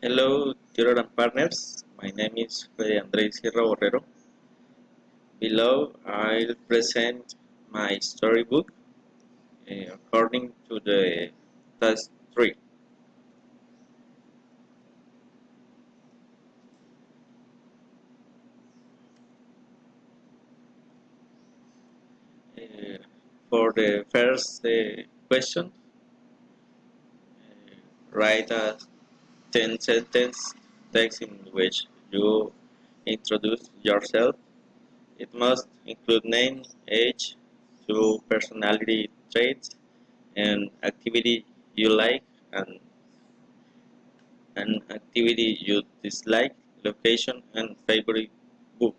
Hello, dear and partners. My name is Fredy Borrero. Below, I'll present my storybook according to the task 3. Uh, for the first question, write a 10 sentence text in which you introduce yourself. It must include name, age, two personality traits, and activity you like and an activity you dislike, location, and favorite book.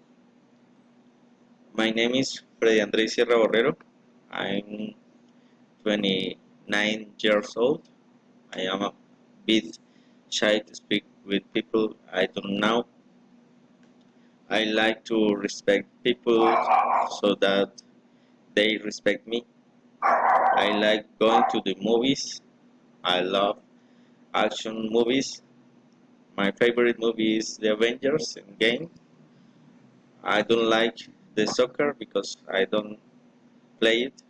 My name is Freddy Andrés Sierra Borrero. I'm 29 years old. I am a bit shy to speak with people I don't know. I like to respect people so that they respect me. I like going to the movies. I love action movies. My favorite movie is The Avengers in game. I don't like the soccer because I don't play it.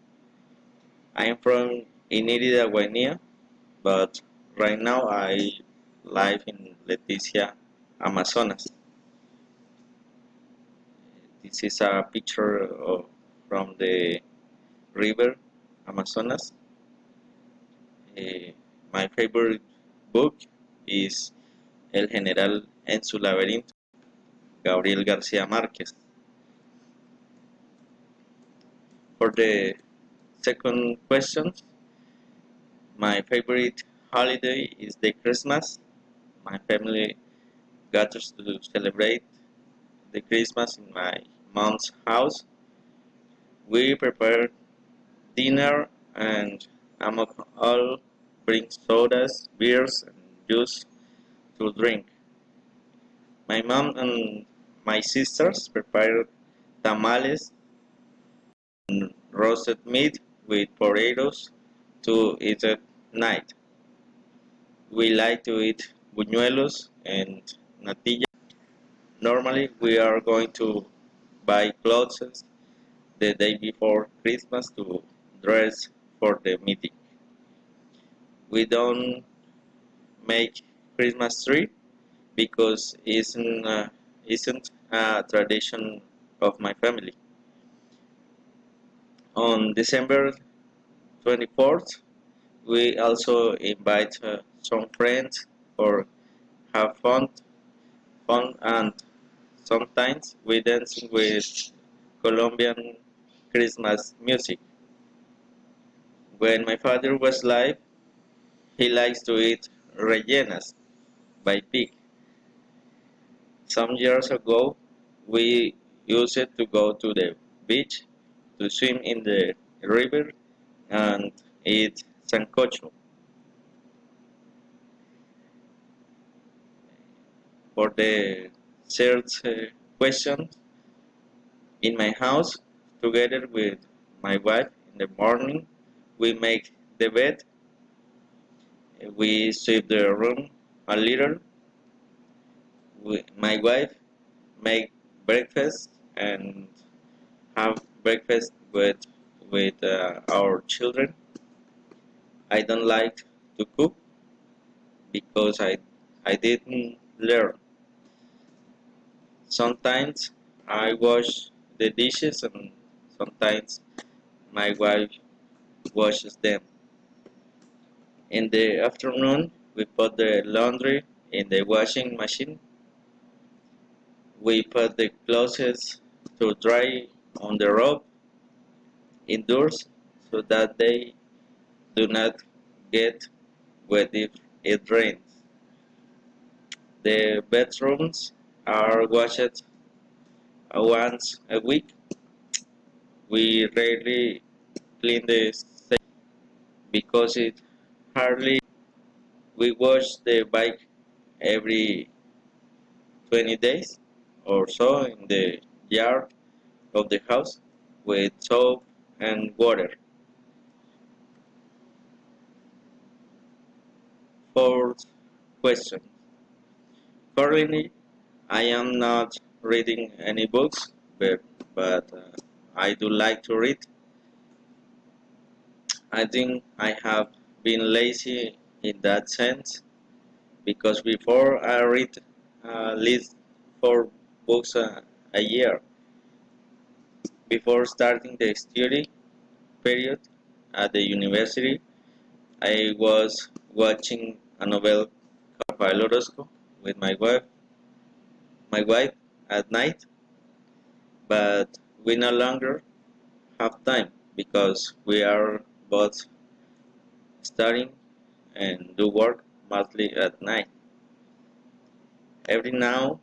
I am from Inírida, Guinea, but right now I live in Leticia, Amazonas. This is a picture from the river Amazonas. My favorite book is El General en su laberinto, Gabriel García Márquez. For the second question, my favorite holiday is the Christmas. My family gathers to celebrate the Christmas in my mom's house. We prepare dinner and among all bring sodas, beers, and juice to drink. My mom and my sisters prepare tamales and roasted meat with Borreros to eat at night. We like to eat buñuelos and natilla. Normally, we are going to buy clothes the day before Christmas to dress for the meeting. We don't make Christmas tree because isn't a tradition of my family. On December 24th, we also invite some friends or have fun, and sometimes we dance with Colombian Christmas music. When my father was alive, he likes to eat rellenas by pig. Some years ago, we used it to go to the beach, to swim in the river, and eat sancocho. For the third question, in my house, together with my wife, in the morning, we make the bed, we sweep the room a little. My wife make breakfast and have breakfast with our children. I don't like to cook because I didn't learn. Sometimes I wash the dishes and sometimes my wife washes them. In the afternoon, we put the laundry in the washing machine. We put the clothes to dry on the rope indoors so that they do not get wet if it rains. The bedrooms are washed once a week. We rarely clean the sink because it hardly. We wash the bike every 20 days or so in the yard of the house with soap and water. Fourth question. Currently, I am not reading any books, but I do like to read. I think I have been lazy in that sense because before I read at least 4 books a year. Before starting the study period at the university, I was watching a novel called Borrero with my wife at night, but we no longer have time because we are both studying and do work mostly at night. Every now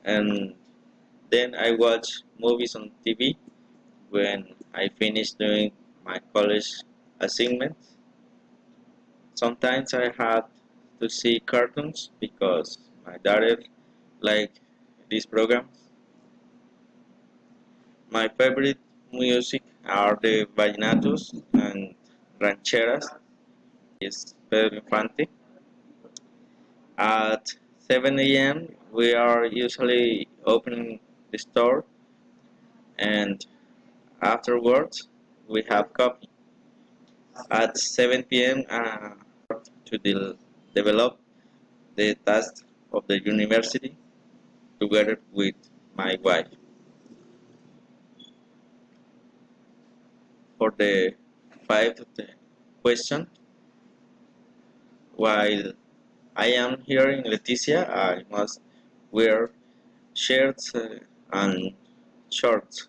and then I watch movies on TV when I finish doing my college assignments. Sometimes I have to see cartoons because my daughter like these programs. My favorite music are the vallenatos and rancheras. Is Pedro Infante. At 7 a.m. we are usually opening the store, and afterwards we have coffee. At 7 p.m. To develop the task of the university together with my wife. For the fifth question, while I am here in Leticia, I must wear shirts and shorts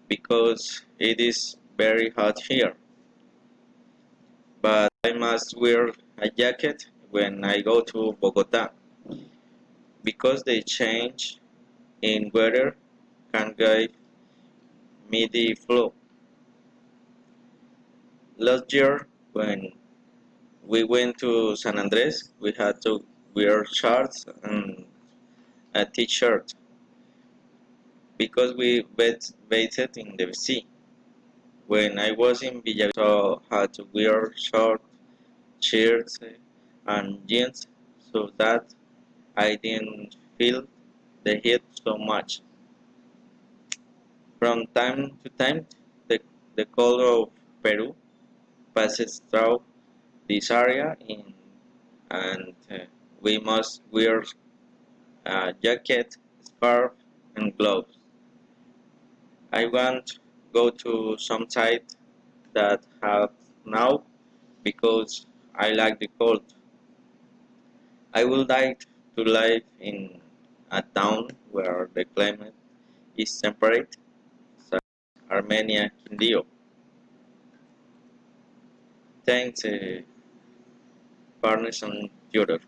because it is very hot here. But I must wear a jacket when I go to Bogota because the change in weather can give me the flu. Last year, when we went to San Andres, we had to wear shorts and a t-shirt because we bathed in the sea. When I was in Villavicencio, I had to wear short shirts and jeans so that I didn't feel the heat so much. From time to time, the, the cold of Peru passes through this area and we must wear a jacket, scarf, and gloves. I want go to some site that have now because I like the cold. I would like to live in a town where the climate is temperate, such as Armenia, Quindío. Thanks, partners and Theodore.